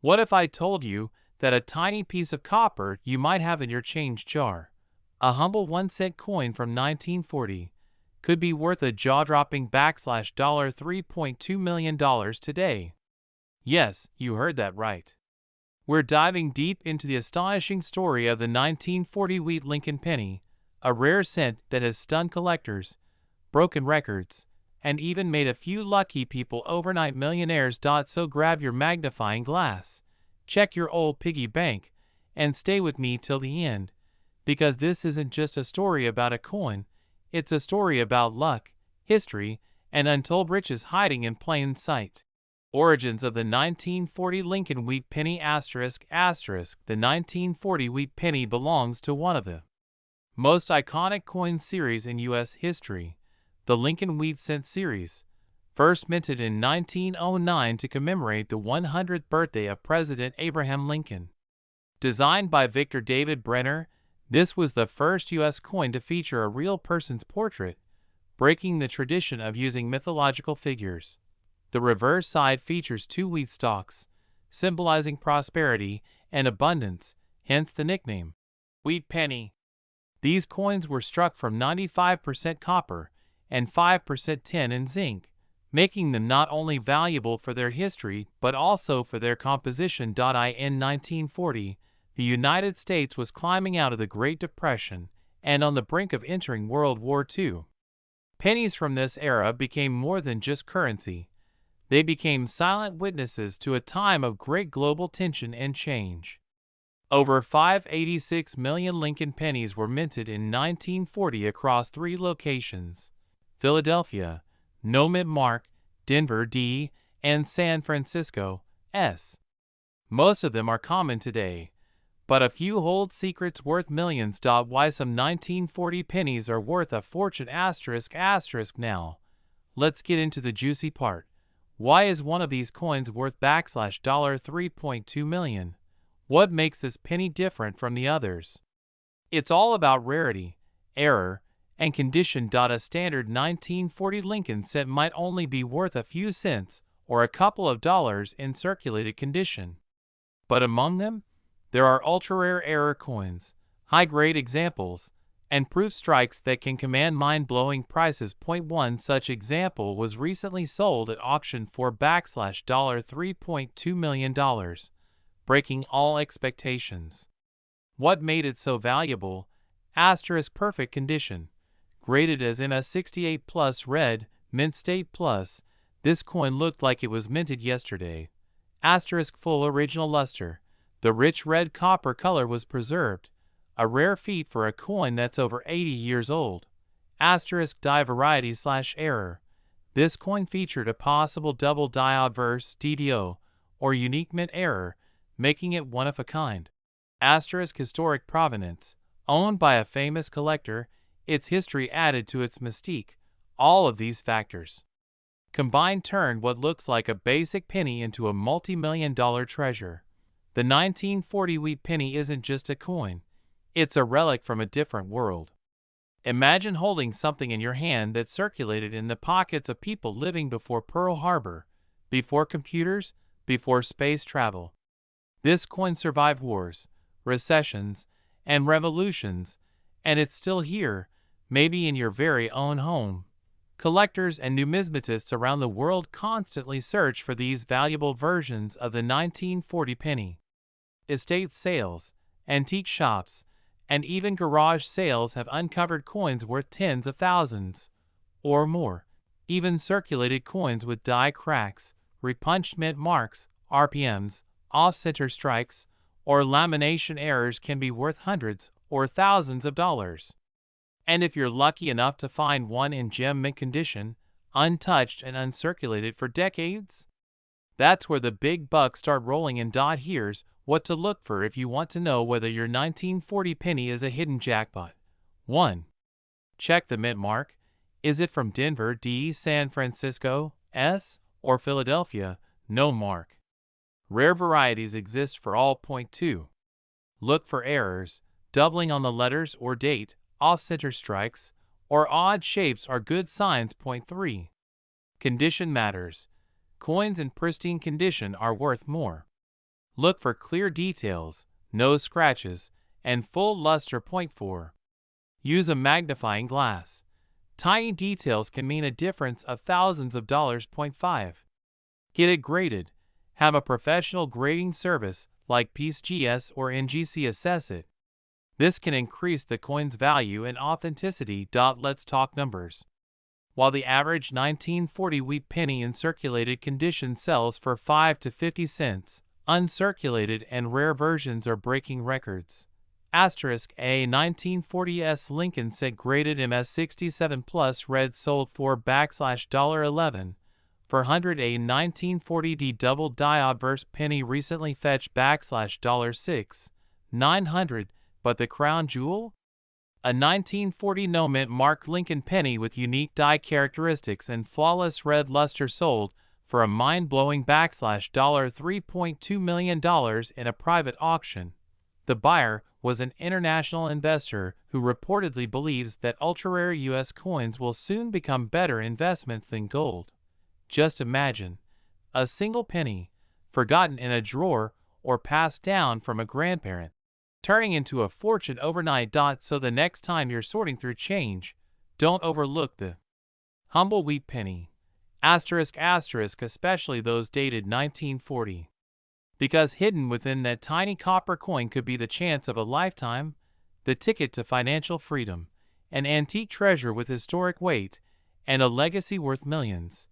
What if I told you that a tiny piece of copper you might have in your change jar, a humble 1-cent coin from 1940, could be worth a jaw-dropping $3.2 million today? Yes, you heard that right. We're diving deep into the astonishing story of the 1940 wheat Lincoln penny, a rare cent that has stunned collectors, broken records, and even made a few lucky people overnight millionaires. So grab your magnifying glass, check your old piggy bank, and stay with me till the end, because this isn't just a story about a coin, it's a story about luck, history, and untold riches hiding in plain sight. Origins of the 1940 Lincoln wheat penny ***. The 1940 wheat penny belongs to one of the most iconic coin series in U.S. history, the Lincoln Wheat Cent series, first minted in 1909 to commemorate the 100th birthday of President Abraham Lincoln. Designed by Victor David Brenner, this was the first U.S. coin to feature a real person's portrait, breaking the tradition of using mythological figures. The reverse side features 2 wheat stalks, symbolizing prosperity and abundance, hence the nickname, wheat penny. These coins were struck from 95% copper and 5% tin and zinc, making them not only valuable for their history but also for their composition. In 1940, the United States was climbing out of the Great Depression and on the brink of entering World War II. Pennies from this era became more than just currency. They became silent witnesses to a time of great global tension and change. Over 586 million Lincoln pennies were minted in 1940 across 3 locations: Philadelphia, no mint mark, Denver, D, and San Francisco, S. Most of them are common today, but a few hold secrets worth millions. Why some 1940 pennies are worth a fortune ***. Now, let's get into the juicy part. Why is one of these coins worth $3.2 million? What makes this penny different from the others? It's all about rarity, error, and condition. A standard 1940 Lincoln cent might only be worth a few cents or a couple of dollars in circulated condition. But among them, there are ultra-rare error coins, high-grade examples, and proof strikes that can command mind-blowing prices. One such example was recently sold at auction for $3.2 million, breaking all expectations. What made it so valuable? Perfect condition. Graded as in a 68 plus red, mint state plus, this coin looked like it was minted yesterday. Full original luster. The rich red copper color was preserved, a rare feat for a coin that's over 80 years old. Die variety / error. This coin featured a possible double die obverse DDO, or unique mint error, making it one of a kind. Historic provenance. Owned by a famous collector, its history added to its mystique. All of these factors combined turned what looks like a basic penny into a multi-million-dollar treasure. The 1940 wheat penny isn't just a coin. It's a relic from a different world. Imagine holding something in your hand that circulated in the pockets of people living before Pearl Harbor, before computers, before space travel. This coin survived wars, recessions, and revolutions, and it's still here, maybe in your very own home. Collectors and numismatists around the world constantly search for these valuable versions of the 1940 penny. Estate sales, antique shops, and even garage sales have uncovered coins worth tens of thousands or more. Even circulated coins with die cracks, repunched mint marks, RPMs, off-center strikes, or lamination errors can be worth hundreds or thousands of dollars. And if you're lucky enough to find one in gem mint condition, untouched and uncirculated for decades, that's where the big bucks start rolling in. Here's what to look for if you want to know whether your 1940 penny is a hidden jackpot. 1. Check the mint mark. Is it from Denver, D, San Francisco, S, or Philadelphia? No mark. Rare varieties exist for all. 2. Look for errors, doubling on the letters or date, off-center strikes, or odd shapes are good signs. 3. Condition matters. Coins in pristine condition are worth more. Look for clear details, no scratches, and full luster. Point 4. Use a magnifying glass. Tiny details can mean a difference of thousands of dollars. Point 5. Get it graded. Have a professional grading service like PCGS or NGC assess it. This can increase the coin's value and authenticity. Let's talk numbers. While the average 1940 wheat penny in circulated condition sells for 5 to 50 cents, uncirculated and rare versions are breaking records. Asterisk A 1940s Lincoln Cent graded MS67 plus red sold for $11 for 100. A 1940D double die obverse penny recently fetched $6 900, but the crown jewel? A 1940 no mint marked Lincoln penny with unique die characteristics and flawless red luster sold for a mind-blowing $3.2 million in a private auction. The buyer was an international investor who reportedly believes that ultra-rare U.S. coins will soon become better investments than gold. Just imagine a single penny, forgotten in a drawer or passed down from a grandparent, turning into a fortune overnight. So the next time you're sorting through change, don't overlook the humble wheat penny. Asterisk, especially those dated 1940. Because hidden within that tiny copper coin could be the chance of a lifetime, the ticket to financial freedom, an antique treasure with historic weight, and a legacy worth millions.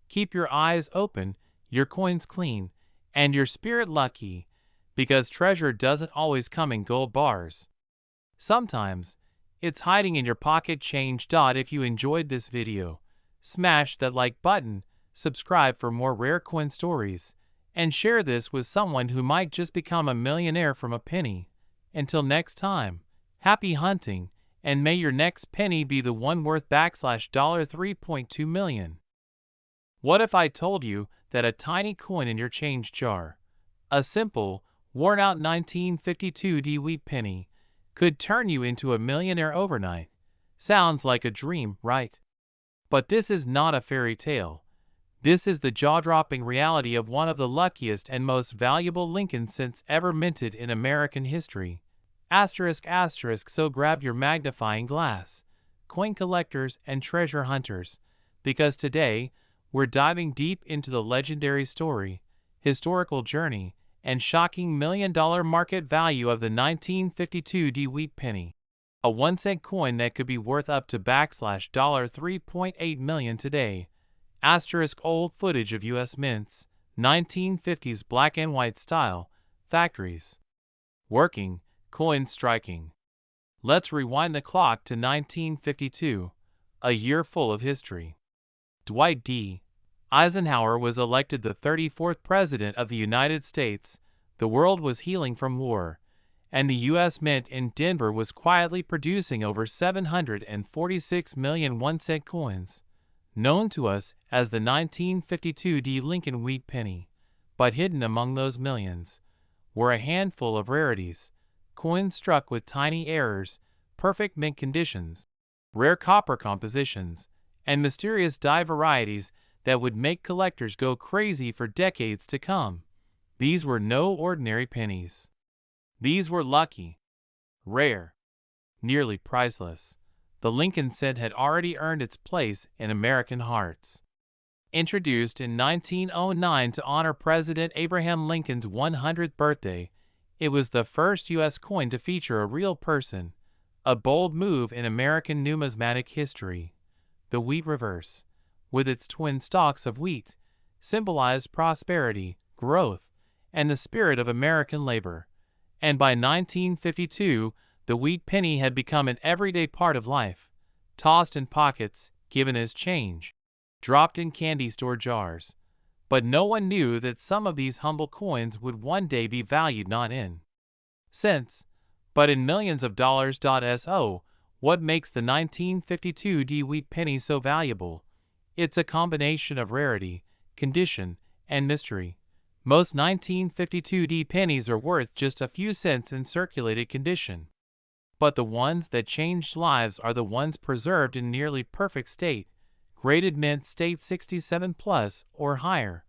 Keep your eyes open, your coins clean, and your spirit lucky, because treasure doesn't always come in gold bars. Sometimes, it's hiding in your pocket change. If you enjoyed this video, smash that like button, subscribe for more rare coin stories, and share this with someone who might just become a millionaire from a penny. Until next time, happy hunting, and may your next penny be the one worth $3.2 million. What if I told you that a tiny coin in your change jar, a simple, worn-out 1952 wheat penny, could turn you into a millionaire overnight? Sounds like a dream, right? But this is not a fairy tale. This is the jaw-dropping reality of one of the luckiest and most valuable Lincoln cents ever minted in American history. Asterisk, so grab your magnifying glass, coin collectors and treasure hunters, because today, we're diving deep into the legendary story, historical journey, and shocking million-dollar market value of the 1952 wheat penny, a 1-cent coin that could be worth up to $3.8 million today. Asterisk old footage of U.S. mints, 1950s black and white style, factories. Working, coin striking. Let's rewind the clock to 1952, a year full of history. Dwight D. Eisenhower was elected the 34th President of the United States. The world was healing from war, and the U.S. Mint in Denver was quietly producing over 746 million 1-cent coins, known to us as the 1952 Lincoln wheat penny. But hidden among those millions were a handful of rarities, coins struck with tiny errors, perfect mint conditions, rare copper compositions, and mysterious die varieties that would make collectors go crazy for decades to come. These were no ordinary pennies. These were lucky, rare, nearly priceless. The Lincoln cent had already earned its place in American hearts. Introduced in 1909 to honor President Abraham Lincoln's 100th birthday, it was the first U.S. coin to feature a real person, a bold move in American numismatic history. The wheat reverse, with its twin stalks of wheat, symbolized prosperity, growth, and the spirit of American labor. And by 1952, the wheat penny had become an everyday part of life, tossed in pockets, given as change, dropped in candy store jars. But no one knew that some of these humble coins would one day be valued not in cents, but in millions of dollars. So, what makes the 1952 wheat penny so valuable? It's a combination of rarity, condition, and mystery. Most 1952 pennies are worth just a few cents in circulated condition. But the ones that changed lives are the ones preserved in nearly perfect state, graded mint state 67 plus or higher,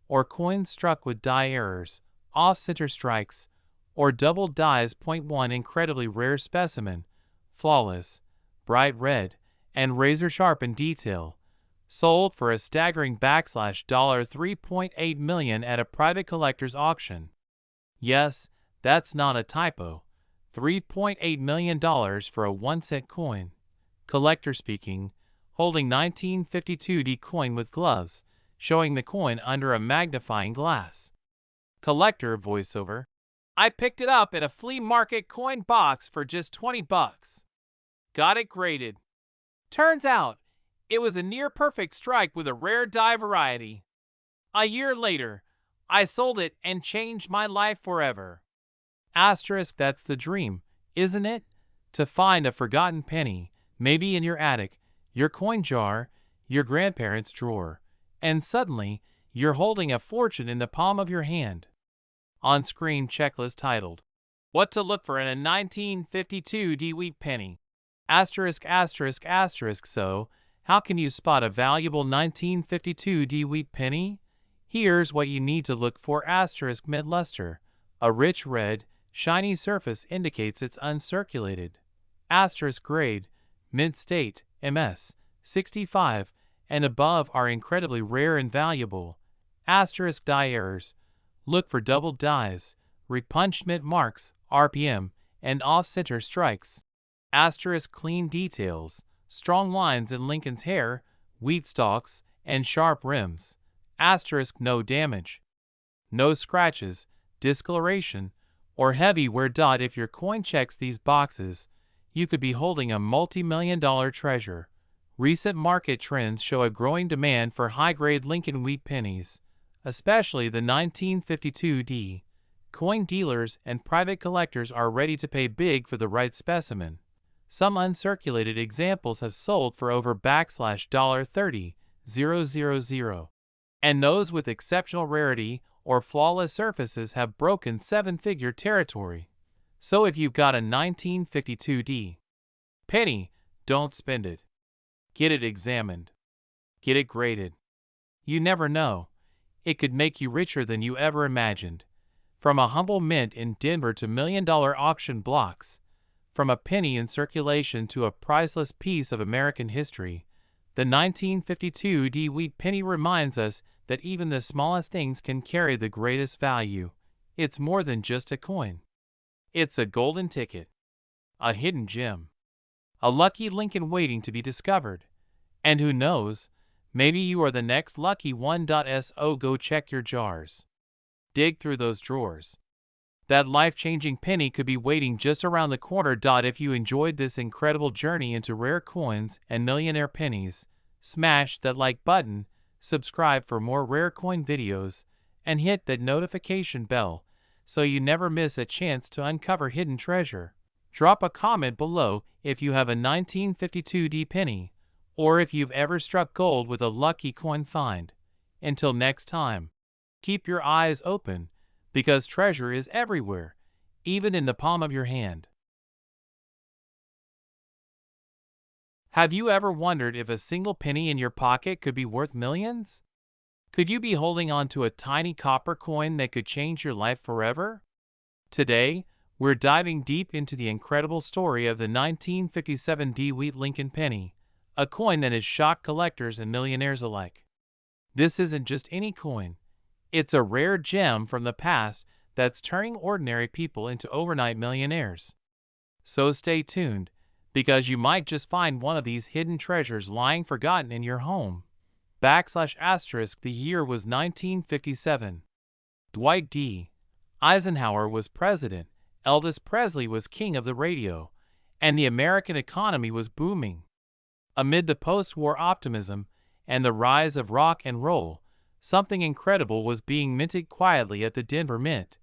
or coins struck with die errors, off-center strikes, or double dies. Point 1 incredibly rare specimen, flawless, bright red, and razor-sharp in detail, sold for a staggering $3.8 million at a private collector's auction. Yes, that's not a typo. $3.8 million for a 1-cent coin. Collector speaking, holding 1952 coin with gloves, showing the coin under a magnifying glass. Collector voiceover. I picked it up at a flea market coin box for just 20 bucks. Got it graded. Turns out, it was a near-perfect strike with a rare die variety. A year later, I sold it and changed my life forever. Asterisk, that's the dream, isn't it? To find a forgotten penny, maybe in your attic, your coin jar, your grandparents' drawer, and suddenly, you're holding a fortune in the palm of your hand. On-screen checklist titled, What to Look For in a 1952 Wheat Penny. Asterisk, asterisk, asterisk. So, how can you spot a valuable 1952 wheat penny? Here's what you need to look for. Asterisk, mid-luster. A rich red, shiny surface indicates it's uncirculated. Asterisk, grade, mint state, MS, 65, and above are incredibly rare and valuable. Asterisk, die errors. Look for double dies, repunchment marks, RPM, and off-center strikes. Asterisk, clean details, strong lines in Lincoln's hair, wheat stalks, and sharp rims. Asterisk, no damage. No scratches, discoloration, or heavy wear. If your coin checks these boxes, you could be holding a multi-million-dollar treasure. Recent market trends show a growing demand for high-grade Lincoln wheat pennies, especially the 1952 Coin dealers and private collectors are ready to pay big for the right specimen. Some uncirculated examples have sold for over $30,000, and those with exceptional rarity or flawless surfaces have broken seven-figure territory. So if you've got a 1952 penny, don't spend it. Get it examined. Get it graded. You never know. It could make you richer than you ever imagined. From a humble mint in Denver to million-dollar auction blocks, from a penny in circulation to a priceless piece of American history, the 1952 wheat penny reminds us that even the smallest things can carry the greatest value. It's more than just a coin. It's a golden ticket, a hidden gem, a lucky Lincoln waiting to be discovered. And who knows, maybe you are the next lucky one. So go check your jars. Dig through those drawers. That life-changing penny could be waiting just around the corner. If you enjoyed this incredible journey into rare coins and millionaire pennies, smash that like button, subscribe for more rare coin videos, and hit that notification bell so you never miss a chance to uncover hidden treasure. Drop a comment below if you have a 1952 penny, or if you've ever struck gold with a lucky coin find. Until next time, keep your eyes open, because treasure is everywhere, even in the palm of your hand. Have you ever wondered if a single penny in your pocket could be worth millions? Could you be holding on to a tiny copper coin that could change your life forever? Today, we're diving deep into the incredible story of the 1957 wheat Lincoln penny, a coin that has shocked collectors and millionaires alike. This isn't just any coin. It's a rare gem from the past that's turning ordinary people into overnight millionaires. So stay tuned, because you might just find one of these hidden treasures lying forgotten in your home. ***, the year was 1957. Dwight D. Eisenhower was president, Elvis Presley was king of the radio, and the American economy was booming. Amid the post-war optimism and the rise of rock and roll, something incredible was being minted quietly at the Denver Mint,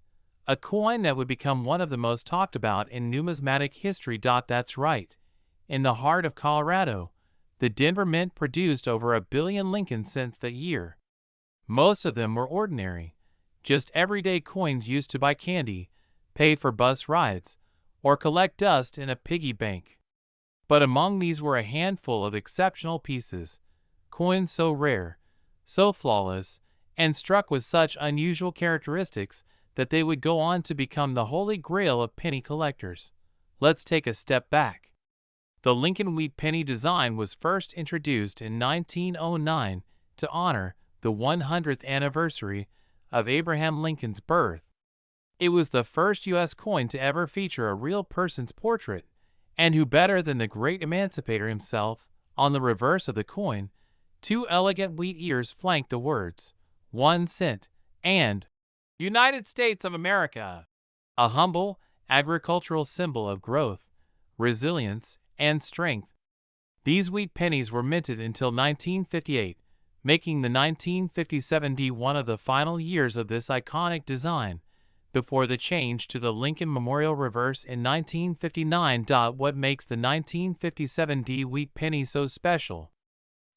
a coin that would become one of the most talked about in numismatic history. That's right. In the heart of Colorado, the Denver Mint produced over 1 billion Lincoln cents that year. Most of them were ordinary, just everyday coins used to buy candy, pay for bus rides, or collect dust in a piggy bank. But among these were a handful of exceptional pieces, coins so rare, so flawless, and struck with such unusual characteristics that they would go on to become the holy grail of penny collectors. Let's take a step back. The Lincoln wheat penny design was first introduced in 1909 to honor the 100th anniversary of Abraham Lincoln's birth. It was the first U.S. coin to ever feature a real person's portrait, and who better than the great emancipator himself? On the reverse of the coin, two elegant wheat ears flanked the words, 1 cent, and United States of America, a humble, agricultural symbol of growth, resilience, and strength. These wheat pennies were minted until 1958, making the 1957 D one of the final years of this iconic design, before the change to the Lincoln Memorial reverse in 1959. What makes the 1957 D wheat penny so special?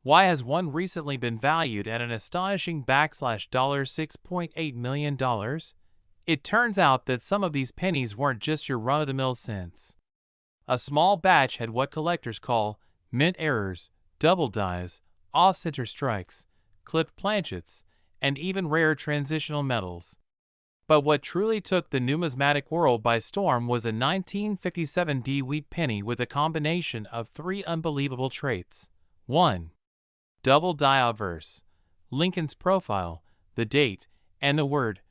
Why has one recently been valued at an astonishing $6.8 million? It turns out that some of these pennies weren't just your run-of-the-mill cents. A small batch had what collectors call mint errors, double dies, off-center strikes, clipped planchets, and even rare transitional metals. But what truly took the numismatic world by storm was a 1957 D wheat penny with a combination of three unbelievable traits. 1. Double die obverse. Lincoln's profile, the date, and the word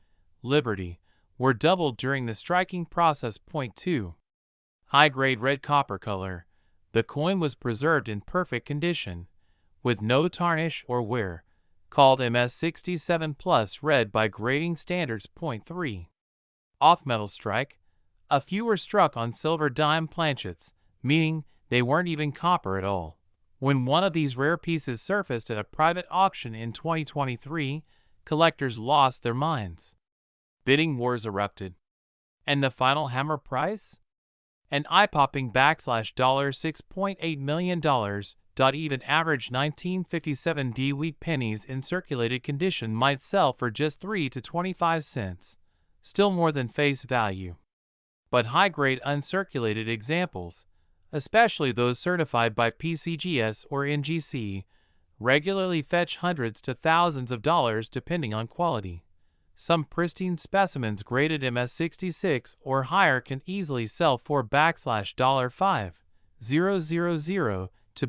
Liberty were doubled during the striking process. 2. High-grade red copper color. The coin was preserved in perfect condition, with no tarnish or wear, called MS67 Plus red by grading standards. 3. Off-metal strike. A few were struck on silver dime planchets, meaning they weren't even copper at all. When one of these rare pieces surfaced at a private auction in 2023, collectors lost their minds. Bidding wars erupted. And the final hammer price? An eye-popping $6.8 million. Even average 1957 D wheat pennies in circulated condition might sell for just 3 to 25 cents, still more than face value. But high-grade uncirculated examples, especially those certified by PCGS or NGC, regularly fetch hundreds to thousands of dollars depending on quality. Some pristine specimens graded MS66 or higher can easily sell for $5,000 to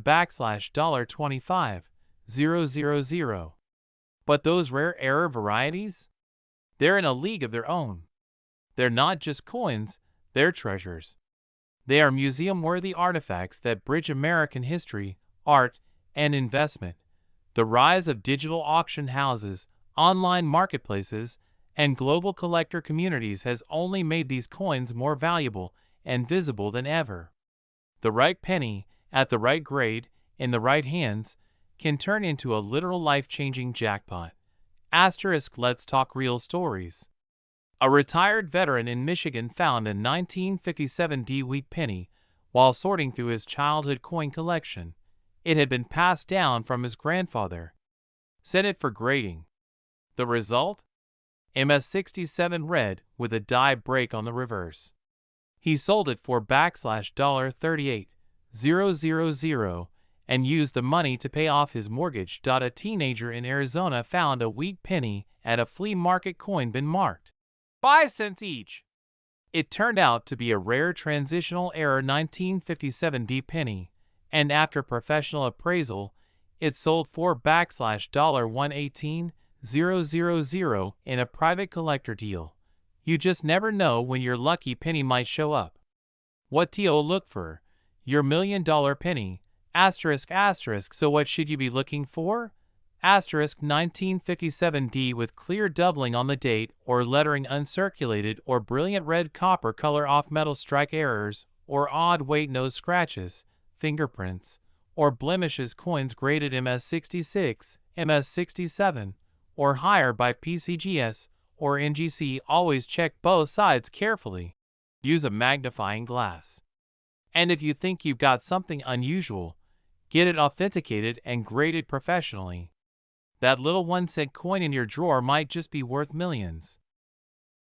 $25,000. But those rare error varieties? They're in a league of their own. They're not just coins, they're treasures. They are museum-worthy artifacts that bridge American history, art, and investment. The rise of digital auction houses, online marketplaces, and global collector communities has only made these coins more valuable and visible than ever. The right penny, at the right grade, in the right hands, can turn into a literal life-changing jackpot. Let's talk real stories. A retired veteran in Michigan found a 1957 D wheat penny while sorting through his childhood coin collection. It had been passed down from his grandfather. Sent it for grading. The result? MS67 red with a die break on the reverse. He sold it for $38,000 and used the money to pay off his mortgage. A teenager in Arizona found a wheat penny at a flea market coin bin marked 5 cents each. It turned out to be a rare transitional error 1957 D penny, and after professional appraisal, it sold for $118,000 in a private collector deal. You just never know when your lucky penny might show up. What to look for? Your $1 million penny. So what should you be looking for? 1957 D with clear doubling on the date or lettering uncirculated or brilliant red copper color off metal strike errors or odd weight nose scratches, fingerprints, or blemishes. Coins graded MS66, MS67, or higher by PCGS or NGC always check both sides carefully. Use a magnifying glass. And if you think you've got something unusual, get it authenticated and graded professionally. That little 1 cent coin in your drawer might just be worth millions.